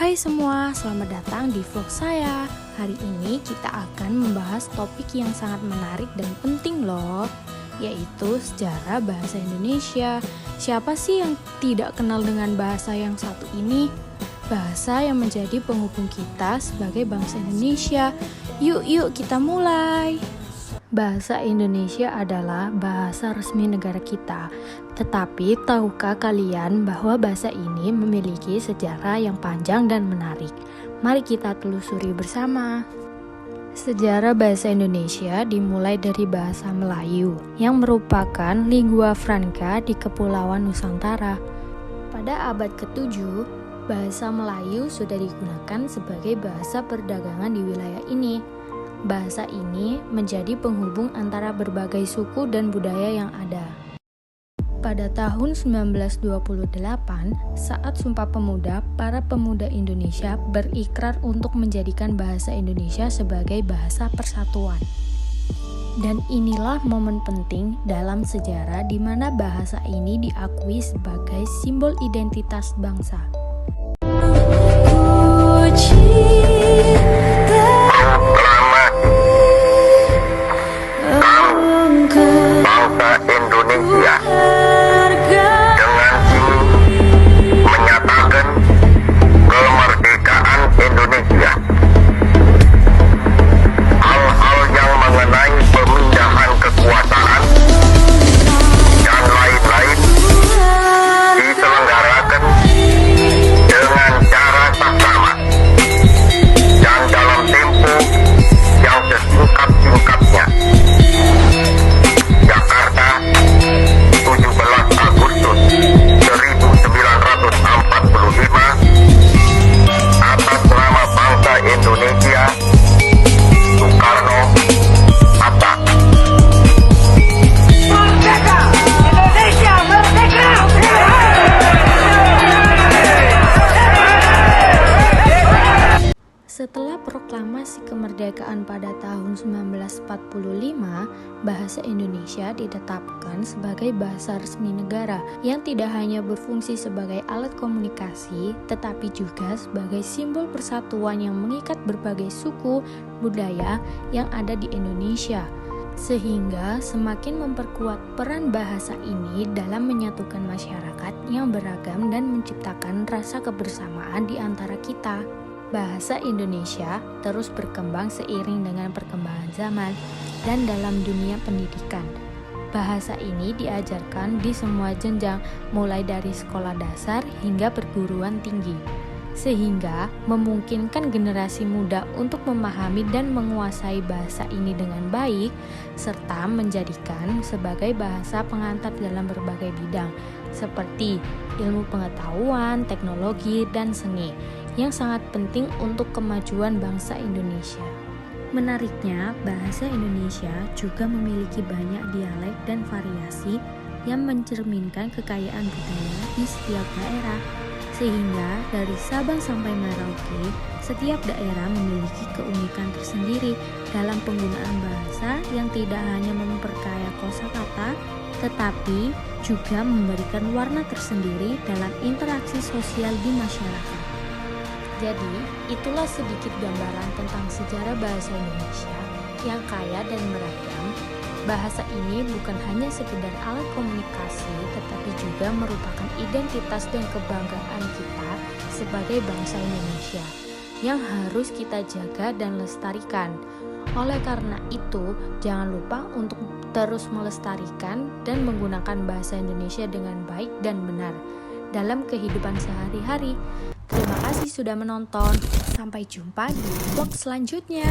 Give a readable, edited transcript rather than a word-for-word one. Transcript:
Hai semua, selamat datang di vlog saya. Hari ini kita akan membahas topik yang sangat menarik dan penting loh, yaitu sejarah bahasa Indonesia. Siapa sih yang tidak kenal dengan bahasa yang satu ini? Bahasa yang menjadi penghubung kita sebagai bangsa Indonesia. Yuk kita mulai. Bahasa Indonesia adalah bahasa resmi negara kita. Tetapi tahukah kalian bahwa bahasa ini memiliki sejarah yang panjang dan menarik? Mari kita telusuri bersama. Sejarah bahasa Indonesia dimulai dari bahasa Melayu yang merupakan lingua franca di Kepulauan Nusantara. Pada abad ke-7, bahasa Melayu sudah digunakan sebagai bahasa perdagangan di wilayah ini. Bahasa ini menjadi penghubung antara berbagai suku dan budaya yang ada. Pada tahun 1928, saat Sumpah Pemuda, para pemuda Indonesia berikrar untuk menjadikan bahasa Indonesia sebagai bahasa persatuan. Dan inilah momen penting dalam sejarah di mana bahasa ini diakui sebagai simbol identitas bangsa. Bangsa Indonesia dengan ini menyatakan kemerdekaan Indonesia. Hal-hal yang mengenai pemindahan kekuasaan dan lain-lain diselenggarakan dengan cara saksama dan dalam tempo yang sesingkat-singkatnya. Jakarta, 17 Agustus 1945, atas nama bangsa Indonesia, Soekarno, Hatta. Merdeka! Indonesia merdeka! Setelah proklamasi kemerdekaan pada tahun 1945, bahasa Indonesia ditetapkan sebagai bahasa resmi negara yang tidak hanya berfungsi sebagai alat komunikasi, tetapi juga sebagai simbol persatuan yang mengikat berbagai suku, budaya yang ada di Indonesia. Sehingga semakin memperkuat peran bahasa ini dalam menyatukan masyarakat yang beragam dan menciptakan rasa kebersamaan di antara kita. Bahasa Indonesia terus berkembang seiring dengan perkembangan zaman dan dalam dunia pendidikan. Bahasa ini diajarkan di semua jenjang, mulai dari sekolah dasar hingga perguruan tinggi, sehingga memungkinkan generasi muda untuk memahami dan menguasai bahasa ini dengan baik, serta menjadikan sebagai bahasa pengantar dalam berbagai bidang, seperti ilmu pengetahuan, teknologi, dan seni, yang sangat penting untuk kemajuan bangsa Indonesia. Menariknya, bahasa Indonesia juga memiliki banyak dialek dan variasi yang mencerminkan kekayaan budaya di setiap daerah. Sehingga dari Sabang sampai Merauke, setiap daerah memiliki keunikan tersendiri dalam penggunaan bahasa yang tidak hanya memperkaya kosakata, tetapi juga memberikan warna tersendiri dalam interaksi sosial di masyarakat. Jadi, itulah sedikit gambaran tentang sejarah bahasa Indonesia yang kaya dan beragam. Bahasa ini bukan hanya sekedar alat komunikasi, tetapi juga merupakan identitas dan kebanggaan kita sebagai bangsa Indonesia yang harus kita jaga dan lestarikan. Oleh karena itu, jangan lupa untuk terus melestarikan dan menggunakan bahasa Indonesia dengan baik dan benar dalam kehidupan sehari-hari. Terima kasih sudah menonton. Sampai jumpa di vlog selanjutnya.